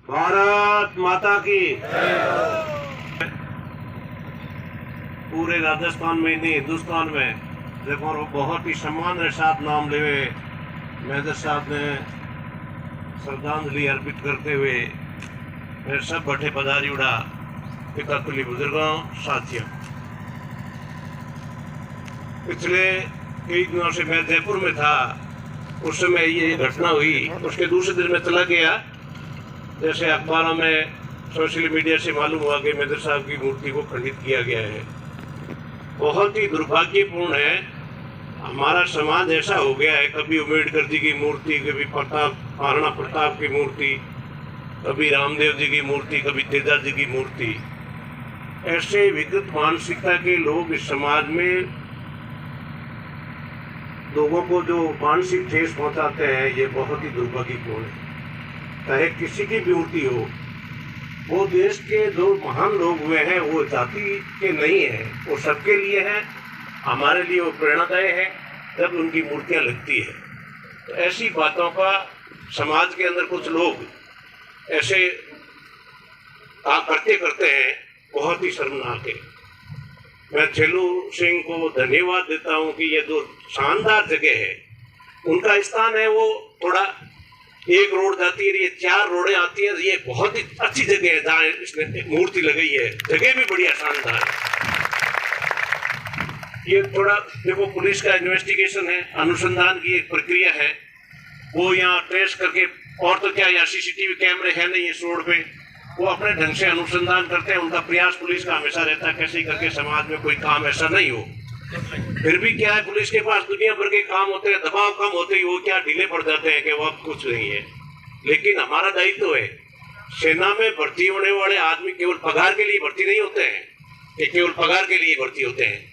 भारत माता की। पूरे राजस्थान में नहीं, हिंदुस्तान में देखो बहुत ही सम्मान के साथ नाम लेवे मेजर साहब ने श्रद्धांजलि अर्पित करते हुए मेरे सब बड़े पधारी उड़ा पितातुली बुजुर्गों साथियों। पिछले कई दिनों से मैं जयपुर में था, उस समय ये घटना हुई। उसके दूसरे दिन में चला गया, जैसे अखबारों में सोशल मीडिया से मालूम हुआ कि मेजर साहब की मूर्ति को खंडित किया गया है। बहुत ही दुर्भाग्यपूर्ण है, हमारा समाज ऐसा हो गया है, कभी अम्बेडकर जी की मूर्ति, कभी महाराणा प्रताप की मूर्ति, कभी रामदेव जी की मूर्ति, कभी तेजा जी की मूर्ति। ऐसे विकृत मानसिकता के लोग इस समाज में लोगों को जो मानसिक ठेस पहुंचाते हैं, ये बहुत ही दुर्भाग्यपूर्ण है। चाहे किसी की भी मूर्ति हो, वो देश के जो महान लोग हुए हैं वो जाति के नहीं है, वो सबके लिए है। हमारे लिए वो प्रेरणादायी है जब उनकी मूर्तियां लगती है। तो ऐसी बातों का समाज के अंदर कुछ लोग ऐसे करते हैं, बहुत ही शर्मनाक है। मैं छेलू सिंह को धन्यवाद देता हूं कि ये जो शानदार जगह है, उनका स्थान है, वो थोड़ा एक रोड जाती है, ये 4 रोडें आती हैं। ये बहुत ही अच्छी जगह है जहाँ इसने मूर्ति लगाई है, जगह भी बढ़िया शानदार है। ये थोड़ा देखो, पुलिस का इन्वेस्टिगेशन है, अनुसंधान की एक प्रक्रिया है, वो यहाँ ट्रेस करके, और तो क्या यहाँ सीसीटीवी कैमरे है नहीं इस रोड पे, वो अपने ढंग से अनुसंधान करते हैं। उनका प्रयास पुलिस का हमेशा रहता है कैसे करके समाज में कोई काम ऐसा नहीं हो। फिर भी क्या है, पुलिस के पास दुनिया भर के काम होते हैं, दबाव कम होते ही वो क्या ढीले पड़ जाते हैं कि वो अब कुछ नहीं है। लेकिन हमारा दायित्व है, सेना में भर्ती होने वाले आदमी केवल पगार के लिए भर्ती नहीं होते हैं, कि केवल पगार के लिए भर्ती होते हैं।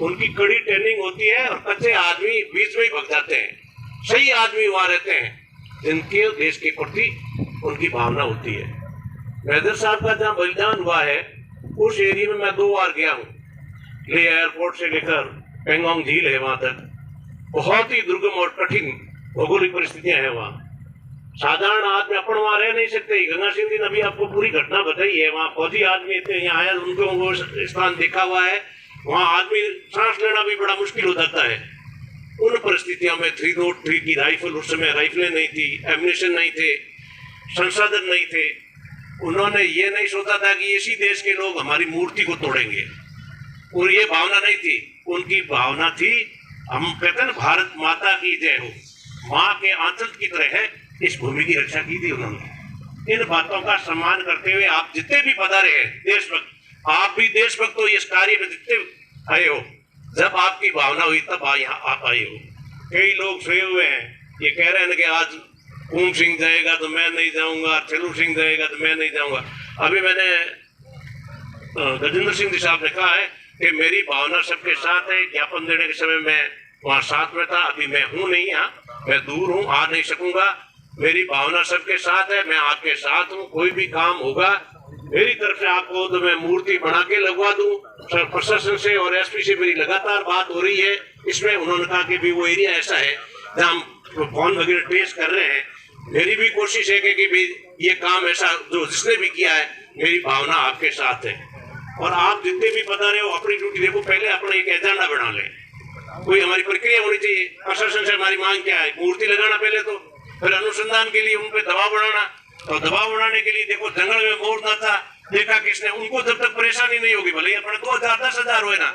उनकी कड़ी ट्रेनिंग होती है और कच्चे आदमी बीच में ही भग जाते हैं। सही आदमी वहां रहते हैं जिनके देश के प्रति उनकी भावना होती है। मेजर साहब का जहाँ बलिदान हुआ है, उस एरिया में मैं 2 बार गया हूँ। ले एयरपोर्ट से लेकर पेंगोंग झील है, वहां तक बहुत ही दुर्गम और कठिन भौगोलिक परिस्थितियां हैं। वहाँ साधारण आदमी अपन वहां रह नहीं सकते। गंगा सिंह जी ने अभी आपको पूरी घटना बताई है। वहाँ फौजी आदमी थे, यहाँ आया, उनको वो स्थान देखा हुआ है। वहाँ आदमी सांस लेना भी बड़ा मुश्किल हो जाता है। उन परिस्थितियों में 303 की राइफल, उस समय राइफलें नहीं थी, एम्युनिशन नहीं थे, संसाधन नहीं थे। उन्होंने ये नहीं सोचा था कि इसी देश के लोग हमारी मूर्ति को तोड़ेंगे, और ये भावना नहीं थी। उनकी भावना थी, हम कहते हैं भारत माता की जय हो, माँ के आंचल की तरह है, इस भूमि की रक्षा की थी उन्होंने। इन बातों का सम्मान करते हुए आप जितने भी पधारे हैं देशभक्त, आप भी देशभक्त हो, इस कार्य में जितने आए हो, जब आपकी भावना हुई तब यहाँ आप आए हो। कई लोग सोए हुए हैं, ये कह रहे हैं कि आज ओम सिंह जाएगा तो मैं नहीं जाऊंगा, छेलू सिंह जाएगा तो मैं नहीं जाऊंगा। अभी मैंने गजेंद्र सिंह जी साहब ने कहा है कि मेरी भावना सबके साथ है। ज्ञापन देने के समय मैं वहाँ साथ में था, अभी मैं हूँ नहीं यहाँ, मैं दूर हूँ, आ नहीं सकूंगा। मेरी भावना सबके साथ है, मैं आपके साथ हूँ। कोई भी काम होगा मेरी तरफ से आपको तो मैं मूर्ति बना के लगवा दूं। प्रशासन से और एसपी से मेरी लगातार बात हो रही है। इसमें उन्होंने कहा कि भी वो एरिया ऐसा है जहाँ हम फोन वगैरह ट्रेस कर रहे हैं। मेरी भी कोशिश है कि भी ये काम ऐसा जो जिसने भी किया है, मेरी भावना आपके साथ है। और आप जितने भी बता रहे हो अपनी ड्यूटी देखो, पहले अपना एक एजेंडा बना लें, कोई हमारी प्रक्रिया होनी चाहिए। प्रशासन से हमारी मांग क्या है, मूर्ति लगाना पहले, तो फिर अनुसंधान के लिए उन पर दबाव बढ़ाना। और दबाव बढ़ाने के लिए देखो, जंगल में मोर ना था, देखा किसने, उनको जब तक परेशानी नहीं होगी, भले अपने 2000 10,000 हुए ना,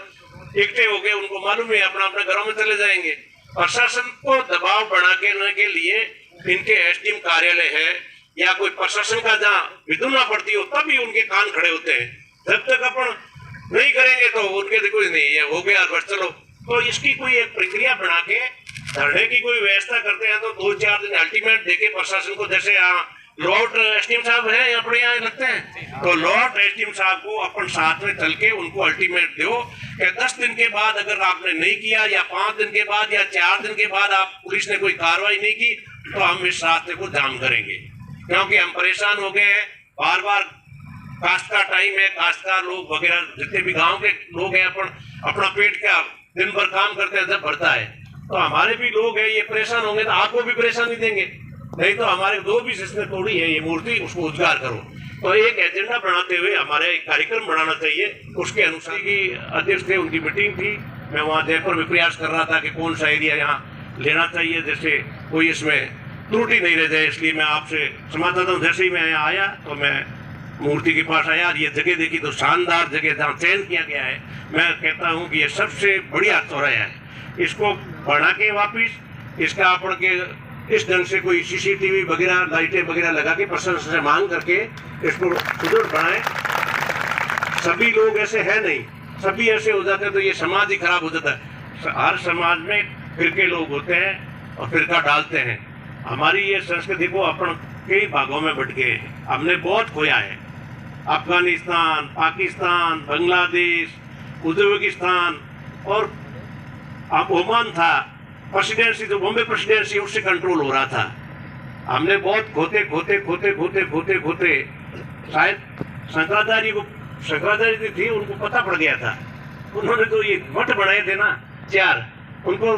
इकट्ठे हो गए, उनको मालूम है अपना अपने घरों में चले जाएंगे। प्रशासन को दबाव बढ़ा के लिए इनके एसडीएम कार्यालय है या कोई प्रशासन का जहाँ विधुना पड़ती हो, तभी उनके कान खड़े होते हैं। जब तक अपन नहीं करेंगे तो उनके कुछ नहीं है, हो गया बस चलो। तो इसकी कोई एक प्रक्रिया बना के धरने की कोई व्यवस्था करते हैं तो 2-4 दिन अल्टीमेट देके प्रशासन को, जैसे यहाँ लॉर्ड एसडीएम साहब है अपने यहाँ लगते हैं, तो लॉर्ड एसडीएम साहब को अपन साथ में चल के उनको अल्टीमेट दो कि 10 दिन के बाद अगर आपने नहीं किया, या 5 दिन के बाद, या 4 दिन के बाद आप पुलिस ने कोई कार्रवाई नहीं की, तो हम इस रास्ते को जाम करेंगे। क्योंकि हम परेशान हो गए हैं, बार बार काश्त का टाइम है, काश्तकार लोग वगैरह जितने भी गांव के लोग हैं, अपना पेट क्या दिन भर काम करते हैं, जब भरता है, तो हमारे भी लोग हैं, ये परेशान होंगे तो आपको भी परेशानी देंगे। नहीं तो हमारे दो भी जिसने तोड़ी है ये मूर्ति, उसको उद्धार करो। तो एक एजेंडा बनाते हुए हमारे एक कार्यक्रम बनाना चाहिए, उसके अनुसार की अध्यक्ष थे, उनकी मीटिंग थी। मैं वहाँ जयपुर में प्रयास कर रहा था कि कौन सा एरिया यहाँ लेना चाहिए, जैसे कोई इसमें त्रुटि नहीं रह जाए, इसलिए मैं आपसे क्षमा चाहता हूँ। जैसे ही मैं यहाँ आया तो मैं मूर्ति के पास आया, ये जगह देखी तो शानदार जगह जहाँ चयन किया गया है। मैं कहता हूँ कि ये सबसे बढ़िया चौराहा है, इसको बढ़ा के वापिस इसका अपन के इस ढंग से कोई सीसीटीवी वगैरह लाइटें वगैरह लगा के प्रशासन से मांग करके इसको सुदृढ़ बनाए। सभी लोग ऐसे है नहीं, सभी ऐसे हो जाते तो ये समाज ही खराब हो जाता है। हर समाज में फिरके लोग होते हैं और फिरका डालते हैं। हमारी ये संस्कृति को अपन कई भागों में बट गए, हमने बहुत खोया है। अफगानिस्तान, पाकिस्तान, बांग्लादेश, उज्बेकिस्तान और ओमान था, प्रेसिडेंसी जो बॉम्बे प्रेसिडेंसी उससे कंट्रोल हो रहा था। हमने बहुत खोते खोते खोते खोते खोते खोते शायद शंकराचार्य थी, उनको पता पड़ गया था। उन्होंने तो ये मठ बनाए थे ना 4, उनको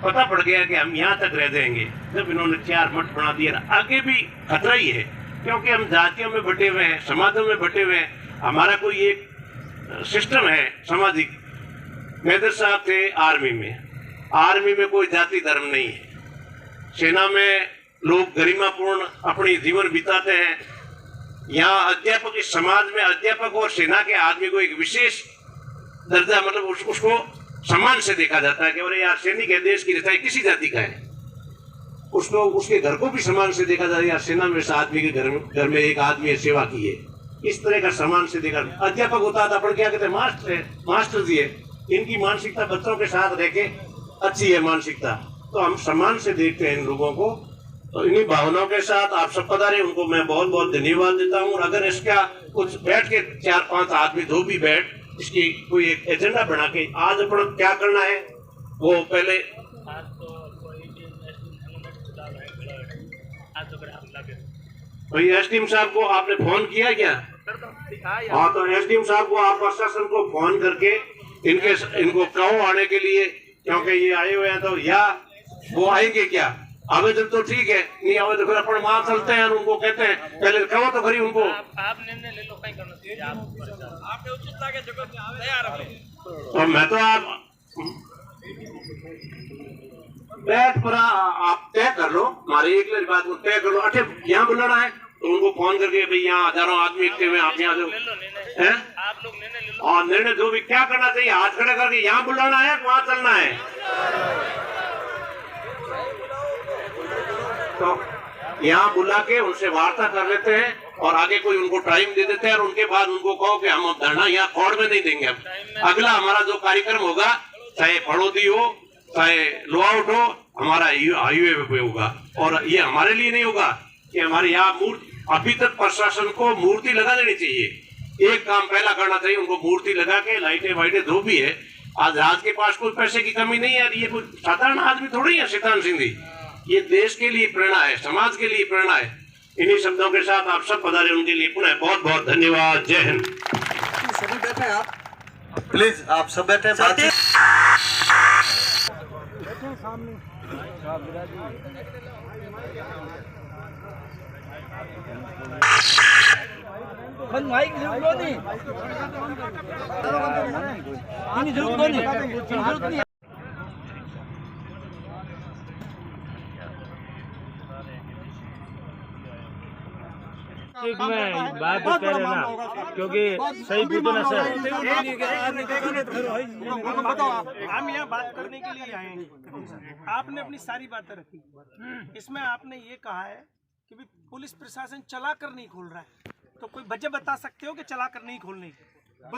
पता पड़ गया कि हम यहाँ तक रह जाएंगे। जब इन्होंने 4 मठ बना दिए, आगे भी खतरा ही है, क्योंकि हम जातियों में बटे हुए हैं, समाजों में बटे हुए हैं। हमारा कोई एक सिस्टम है सामाजिक। मेजर साहब थे आर्मी में कोई जाति धर्म नहीं है। सेना में लोग गरिमापूर्ण अपनी जीवन बिताते हैं। यहाँ अध्यापक, इस समाज में अध्यापक और सेना के आदमी को एक विशेष दर्जा, मतलब उसको सम्मान से देखा जाता है कि अरे यार सैनिक है, देश की रक्षा, किसी जाति का है, उसको उसके घर को भी सम्मान से देखा जाता है। यार सेना में से आदमी के घर में एक आदमी है, सेवा की है, इस तरह का सम्मान से देखा। अध्यापक होता था, अपन क्या कहते हैं, मास्टर जी है। इनकी मानसिकता बच्चों के साथ रह के अच्छी है मानसिकता, तो हम सम्मान से देखते हैं इन लोगों को। तो इन्हीं भावनाओं के साथ आप सब पधारे, उनको मैं बहुत बहुत धन्यवाद देता हूँ। और अगर इसका कुछ बैठ के 4-5 आदमी दो भी बैठ इसकी कोई एक एजेंडा बना के आज अपन क्या करना है वो पहले। भाई एसडीएम साहब को आपने फोन किया क्या? हाँ, तो एसडीएम साहब को आप प्रशासन को फोन करके इनको कहो आने के लिए, क्योंकि ये आए हुए हैं। तो या वो आएंगे क्या? आवेदन तो ठीक है, नहीं आवे तो फिर अपन वहां चलते हैं, उनको कहते हैं पहले कहो तो खरी उनको। आप निर्णय ले लो, कहीं करना चाहिए आपने उचित लगे जगह तैयार है। तो मैं तो आप बैठ पर आप तय कर लो, हमारी एक बात को तय कर लो। अच्छा यहाँ बुलाना है तो उनको फोन करके भाई यहाँ हजारों आदमी इकट्ठे हुए, आप यहाँ हैं, आप लोग निर्णय ले लो। और निर्णय जो भी क्या करना चाहिए, हाथ खड़े करके यहाँ बुलाना है, वहां चलना है। तो यहाँ बुला के उनसे वार्ता कर लेते हैं और आगे कोई उनको टाइम दे देते हैं, और उनके बाद उनको कहो कि हम धरना यहाँ कोर्ट में नहीं देंगे। अगला हमारा जो कार्यक्रम होगा, चाहे फड़ौदी हो चाहे लोआउट हो, हमारा हाईवे पे होगा। और ये हमारे लिए नहीं होगा कि हमारे यहाँ मूर्ति, अभी तक प्रशासन को मूर्ति लगा देनी चाहिए। एक काम पहला करना चाहिए, उनको मूर्ति लगा के लाइटें वाइटें जो भी है। आज राज के पास कोई पैसे की कमी नहीं है, ये कोई साधारण आदमी थोड़ी है शैतान सिंधी। ये देश के लिए प्रेरणा है, समाज के लिए प्रेरणा है। इन्हीं शब्दों के साथ आप सब पधारे, उनके लिए पुनः बहुत बहुत धन्यवाद। जय हिंद। सभी बैठे, आप प्लीज आप सब बैठे, बातचीत सामने। माइक जरूरत नहीं। में बात करे ना, क्योंकि सही पूछो ना सर। हम यहाँ बात करने के लिए आए हैं। आपने अपनी सारी बातें रखी, इसमें आपने ये कहा है कि भी पुलिस प्रशासन चला कर नहीं खोल रहा है, तो कोई वजह बता सकते हो कि चला कर नहीं खोलने की? कोई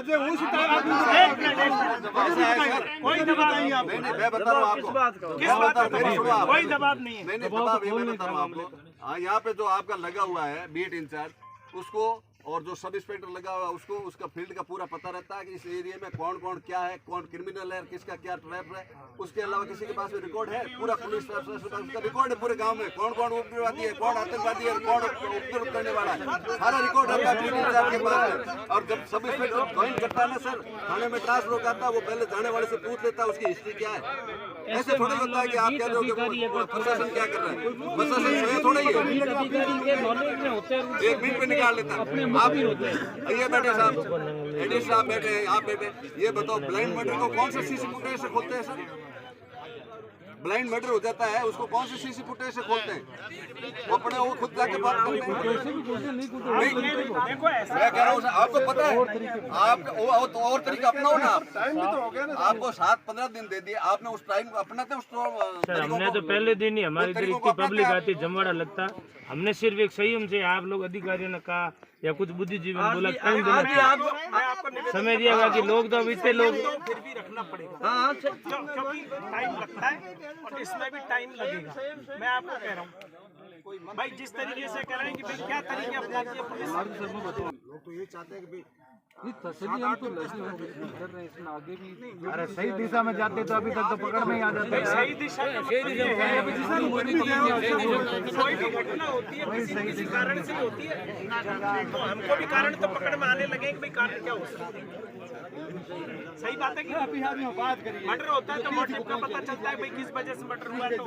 दबाव नहीं है। हाँ, यहाँ पे जो आपका लगा हुआ है बीट इंचार्ज, उसको और जो सब इंस्पेक्टर लगा हुआ है उसको, उसका फील्ड का पूरा पता रहता है कि इस एरिया में कौन कौन क्या है, कौन क्रिमिनल है, किसका क्या ट्रैप है। उसके अलावा किसी के पास में रिकॉर्ड है, पूरा पुलिस का रिकॉर्ड है पूरे गांव में, कौन कौन उग्रवादी है, कौन आतंकवादी है, कौन उपद्रव करने वाला है, सारा रिकॉर्ड है बीट इंचार्ज के पास है। और जब सब इंस्पेक्टर ज्वाइन करता है ना सर, थाने में ट्रांसफर करता है, वो पहले थाने वाले से पूछ लेता है उसकी हिस्ट्री क्या है। ऐसे थोड़ा होता है कि आप कह रहे हो कि प्रशासन क्या कर रहा है, प्रशासन स्वयं थोड़ा ही है, एक मिनट में निकाल लेता है। आप ये बैठे साहब, एडीएस साहब बैठे हैं, आप बैठे, ये बताओ ब्लाइंड मर्डर को कौन सा सीसी फुटेज से खोलते हैं सर? ब्लाइंड मर्डर हो जाता है उसको कौन से सीसी फुटेज से खोलते हैं? वो अपने वो खुद जाके बात करते हैं। मैं कह रहा हूँ आपको पता है, आप तो और तरीका अपनाओ ना। टाइम भी तो हो गया ना, आपको 7-15 दिन दे दिए, आपने उस टाइम अपनाते उस सर हमने तो पहले दिन ही हमारी इधर इतनी पब्लिक आती जमवाड़ा लगता, हमने सिर्फ एक संयम से आप लोग अधिकारियों ने कहा या कुछ बुद्धिजीवी ने बोला टाइम देना चाहिए, समय दिया कि लोग तो अब इतने लोग फिर भी रखना पड़ेगा। हाँ, क्योंकि टाइम लगता है और इसमें भी टाइम लगेगा। मैं आपको कह रहा हूँ भाई, जिस तरीके से कह रहे हैं कि भाई क्या तरीके अपनाती है पुलिस, लोग तो ये चाहते हैं कि भाई अरे सही दिशा में जाते तो अभी तक तो पकड़ में ही आ जाते। सही दिशा कोई भी घटना होती है किसी कारण से होती है, तो हमको भी कारण तो पकड़ में आने लगे कि भाई कारण क्या हो सकता है। सही बात है कि मर्डर होता है तो मोटिव का पता चलता है भाई किस वजह से मर्डर हुआ है। तो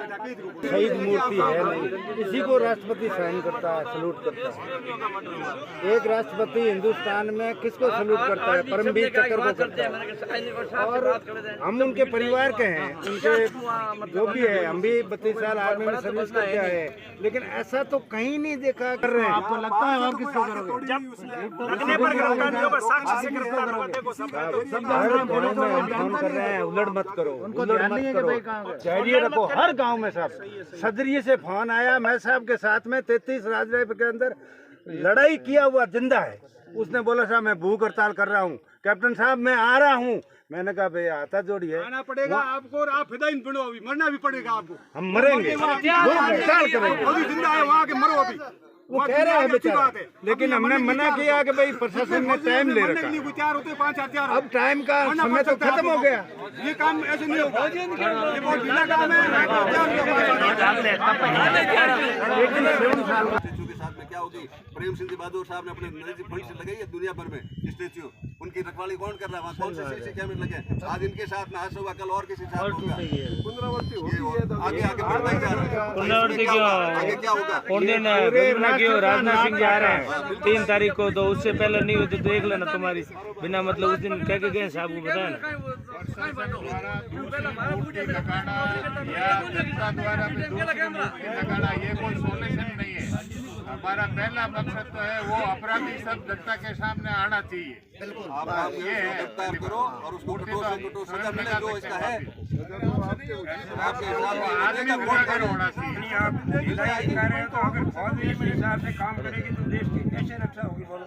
शहीद मूर्ति है नहीं, इसी को राष्ट्रपति साइन करता है, सलूट करता है। एक राष्ट्रपति हिंदुस्तान में किसको सलूट करता है? परमवीर चक्र को करता है। और हम उनके परिवार के हैं, उनके जो भी है, हम भी 32 साल आर्मी में सर्विस करके आए हैं, लेकिन ऐसा तो कहीं नहीं देखा कर रहे हैं। आपको लगता है और किसको करोगे? लगने पर गिरफ्तार नहीं होगा, साक्ष्य से गिरफ्तार होगा। देखो सब फोन कर रहे हैं, उलट मत करो, उलट मत करो, धैर्य रखो। हर गांव में साहब सदरिये से फोन आया, मैं साहब के साथ में 33 राजराय के अंदर लड़ाई किया हुआ जिंदा है। उसने बोला साहब मैं भूख हड़ताल कर रहा हूँ, कैप्टन साहब मैं आ रहा हूँ। मैंने कहा भाई आता जोड़िए, आना पड़ेगा आपको और आप फिदाइन बनो, अभी मरना भी पड़ेगा आपको। हम मरेंगे, भूख हड़ताल करेंगे, जिंदा है वहाँ के मरो अभी। वो कह रहा है बेचारा, लेकिन हमने मना किया कि भाई प्रशासन ने टाइम ले रखा, अब टाइम का समय तो खत्म हो गया, ये काम ऐसे नहीं होगा, ये बहुत ढीला काम है। साथ में क्या होगी? प्रेम सिंह बहादुर साहब ने अपने निजी फंड से लगाई है दुनिया भर में स्टेच्यू, उनकी रखवाली कौन कर रहा है? वहाँ कौन से सीसी कैमरे लगे? आज इनके साथ में आज होगा, कल और किसी साथ होगा। पुनरावृत्ति होगी, आगे आगे बढ़ता ही जा रहा है। पुनरावृत्ति आगे क्या होगा? राजनाथ सिंह जा रहे हैं 3 तारीख को, तो उससे पहले नहीं हुई तो देख लेना तुम्हारी बिना मतलब उस दिन कह के गए साहब को बताया ना। ये कोई सोल्यूशन नहीं है। हमारा पहला मकसद तो है वो अपराधी सब जनता के सामने आना चाहिए। बिल्कुल आप गिरफ्तार करो और उसको कठोर से कठोर सजा मिले जो इसका है। आपके हिसाब से आदमी को होना चाहिए। आप ढिलाई कर रहे हो तो अगर फौज मेरे हिसाब से काम करेगी तो देश की कैसे रक्षा होगी बोलो?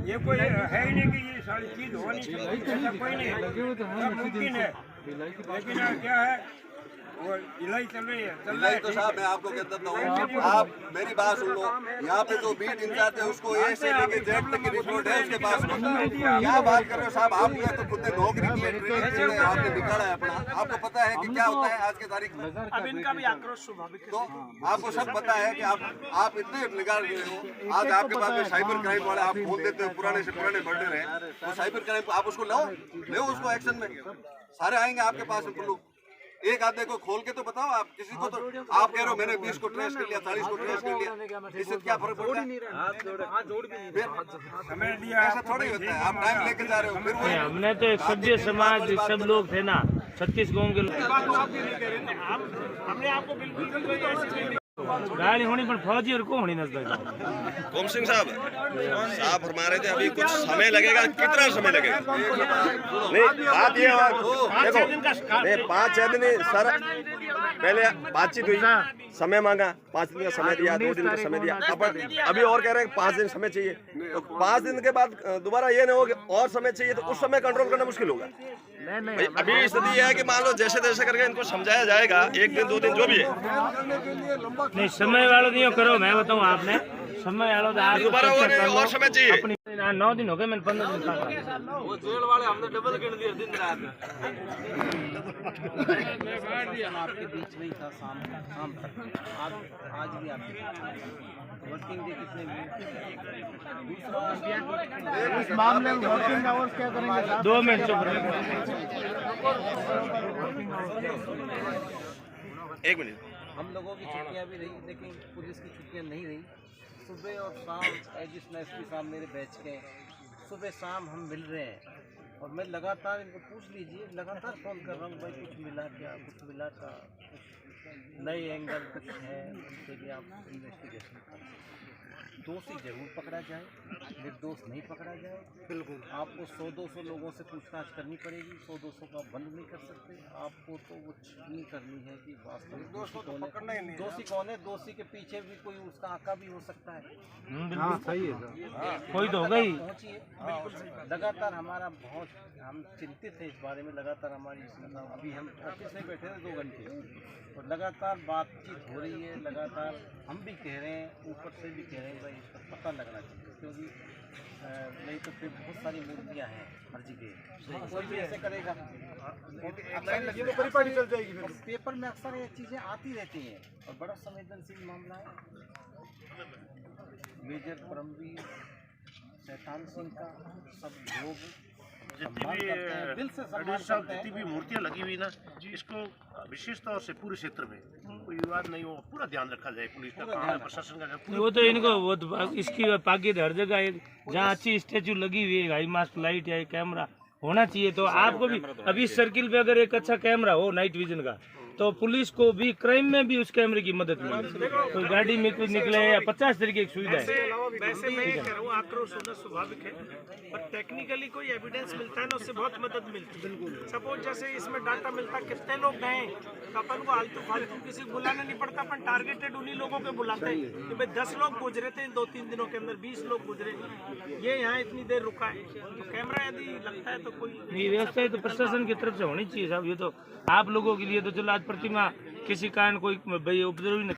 ये कोई है ही नहीं कि ये सारी चीज होनी चाहिए, ऐसा कोई नहीं है, सब मुमकिन है। लेकिन क्या है वो ढिलाई चल रही है, तो साहब मैं आपको कहता हूँ, आप मेरी बात सुन लो। यहाँ पे जो बीट इंचार्ज है उसको ए से लेके जेड तक की रिपोर्ट है उसके पास। क्या बात कर रहे हो साहब? आपने तो खुद ने नौकरी की है, ट्रेनिंग की है, आपने बिगाड़ा है अपना। आपको पता है कि क्या होता है आज की तारीख में? अब इनका भी आक्रोश स्वाभाविक है। तो आपको सब पता है कि आप इतने निकाल रहे हो। आज आपके पास में साइबर क्राइम वाले आप बोल देते हो पुराने से पुराने मर्डर है, तो साइबर क्राइम आप उसको लो उसको एक्शन में। सारे आएंगे आपके पास में पुलिस। एक आधे को खोल के तो बताओ आप किसी को। तो आप कह रहे हो मैंने 20 को ट्रेस कर लिया, 40 को ट्रेस कर लिया, इससे क्या फर्क पड़ता है? ऐसा थोड़ा ही होता है। आप टाइम लेके जा रहे हो फिर हमने तो एक सभ्य समाज सब लोग थे ना, 36 गाँव के लोग। हमने आपको बिल्कुल गाड़ी होनी पर फौजी और को होनी नजर। गोम सिंह साहब हमारे थे, अभी कुछ समय लगेगा। कितना समय लगेगा? नहीं बात ये देखो, नहीं 5-6 दिन सर पहले बातचीत हुई, समय मांगा, 5 दिन का समय दिया, 2 दिन का समय दिया, अभी और कह रहे हैं 5 दिन समय चाहिए। तो 5 दिन के बाद दोबारा ये नहीं हो कि और समय चाहिए, तो उस समय कंट्रोल करना मुश्किल होगा। अभी स्थिति यह है कि मान लो जैसे जैसे करके इनको समझाया जाएगा, 1 दिन 2 दिन जो भी है। नहीं समय वालों नहीं करो, मैं बताऊँ आपने समय वालों दोबारा और समय चाहिए। अपनी 9 दिन हो गए, मैंने 15 दिन का वो जेल वाले हमने डबल गिन दिए दिन रात। आपके बीच में ही था शाम तक, आज भी आपके वर्किंग डे कितने हुए? इस मामले में वर्किंग आवर्स क्या करेंगे? 2 मिनट चुप रहे। 1 मिनट। हम लोगों की छुट्टियां भी रही, लेकिन पुलिस की छुट्टियां नहीं रही। सुबह और शाम जिस एसपी साहब मेरे बैच के सुबह शाम हम मिल रहे हैं और मैं लगातार इनको पूछ लीजिए, लगातार फ़ोन कर रहा हूँ, भाई कुछ मिला क्या, कुछ मिला था, नए एंगल कुछ है, उसके लिए आप इन्वेस्टिगेशन कर सकते हैं। दोषी जरूर पकड़ा जाए, निर्दोष नहीं पकड़ा जाए। बिल्कुल आपको 100-200 लोगों से पूछताछ करनी पड़ेगी, 100-200 का बंद नहीं कर सकते। आपको तो वो छाननी करनी है कि वास्तव में दोषी कौन है, दोषी कौन है, दोषी के पीछे भी कोई उसका आका भी हो सकता है। हाँ सही है, कोई तो होगा ही। पहुंचिए, लगातार हमारा बहुत हम चिंतित हैं इस बारे में। लगातार हमारी अभी हम ऑफिस में बैठे थे 2 घंटे और लगातार बातचीत हो रही है। लगातार हम भी कह रहे हैं, ऊपर से भी कह रहे हैं भाई इसका पता लगना चाहिए, क्योंकि नहीं तो फिर बहुत सारी मूर्तियाँ हैं हर जगह, कोई भी ऐसे करेगा परिपाटी चल जाएगी। पेपर में अक्सर ये चीज़ें आती रहती हैं और बड़ा संवेदनशील मामला है। मेजर परमवीर, शैतान सिंह का सब लोग जितनी भी मूर्तियाँ लगी हुई ना, इसको विशेष तौर से पूरे क्षेत्र में कोई विवाद नहीं हो, पूरा ध्यान रखा जाए। पुलिस का काम है, प्रशासन का काम। वो तो इनको वो तो इसकी पाकिद हर जगह एक जहाँ अच्छी स्टैचू लगी हुई है, हाई मास्क लाइट या कैमरा होना चाहिए। तो आपको भी अभी सर्किल पे अगर एक अच्छा कैमरा हो नाइट विजन का, तो पुलिस को भी क्राइम में भी उस कैमरे की मदद मिलेगी। कोई गाड़ी में कुछ निकले या 50 तरीके की सुविधा है। वैसे मैं ये कह रहा हूँ, आक्रोश होना स्वाभाविक है, पर टेक्निकली कोई एविडेंस मिलता है ना, उससे बहुत मदद मिलती है। सपोज जैसे इसमें डाटा मिलता है कितने लोग गए, तो अपन को आलतू फालतू किसी को बुलाना नहीं पड़ता, अपन टारगेटेड उन्हीं लोगों को बुलाते हैं कि भाई 10 लोग गुजरे थे 2-3 दिनों के अंदर, 20 लोग गुजरे, ये यहाँ इतनी देर रुका है। तो कैमरा यदि लगता है तो कोई व्यवस्था तो प्रशासन की तरफ से होनी चाहिए साहब। ये तो आप लोगों के लिए तो चलो, आज प्रतिमा किसी कारण कोई भाई उपद्रव ही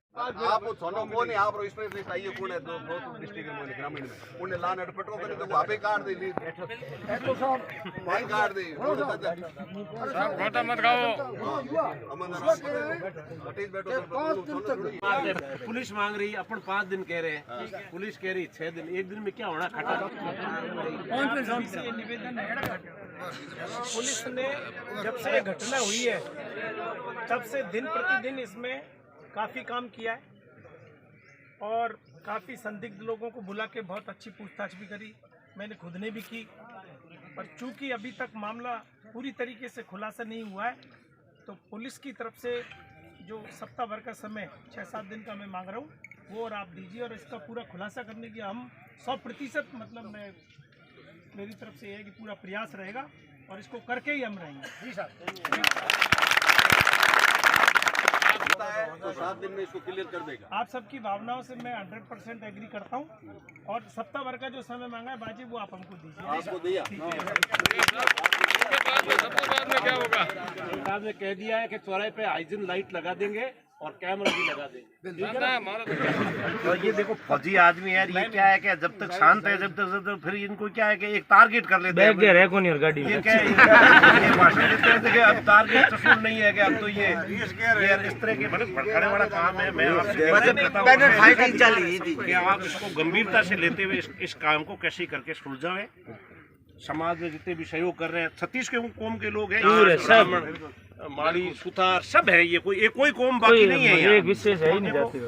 आप सोनो को नहीं आप स्पेशलिस्ट आइए कौन है दो डिस्ट्रिक्ट में ग्रामीण में उन्हें लान अटपटो करे तो वापे काट दे ली तो सब भाई काट दे घोटा मत खाओ। अमन नोटिस बैठो पुलिस मांग रही, अपन 5 दिन कह रहे हैं, पुलिस कह रही 6 दिन। 1 दिन में क्या होना खटा। निवेदन है, पुलिस ने जब से ये घटना हुई है तब से दिन प्रतिदिन इसमें काफ़ी काम किया है और काफ़ी संदिग्ध लोगों को बुला के बहुत अच्छी पूछताछ भी करी, मैंने खुद ने भी की। पर चूंकि अभी तक मामला पूरी तरीके से खुलासा नहीं हुआ है, तो पुलिस की तरफ से जो सप्ताह भर का समय 6-7 दिन का मैं मांग रहा हूँ वो और आप दीजिए, और इसका पूरा खुलासा करने की हम 100% मतलब मैं मेरी तरफ से ये है कि पूरा प्रयास रहेगा और इसको करके ही हम रहेंगे। जी साहब, तो 7 दिन में इसको क्लियर कर देगा। आप सबकी भावनाओं से मैं 100% एग्री करता हूँ और सप्ताह भर का जो समय मांगा है बाजी वो आप हमको दीजिए। आपको दिया बाद में क्या होगा? सरकार ने कह दिया है कि चौराहे पे हाइजीन लाइट लगा देंगे और कैमरा भी लगा देंगे। तो ये देखो फौजी आदमी है, ये क्या है कि जब तक शांत है, जब तक फिर इनको क्या है कि एक टारगेट कर लेते हैं। गाड़ी ये क्या है, ये भाषण देते हैं कि अब टारगेट सफल नहीं है कि अब तो ये इस तरह के बड़े भड़काने वाला काम है। मैं आपसे फाइटिंग चल रही थी कि आप इसको गंभीरता से लेते हुए इस काम को कैसे करके सुलझावे। समाज में जितने भी सहयोग कर रहे हैं, 36 के कोम के लोग हैं, माड़ी सुतार सब है, ये कोई कोई कोम बाकी नहीं है, विशेष है ही नहीं जाती।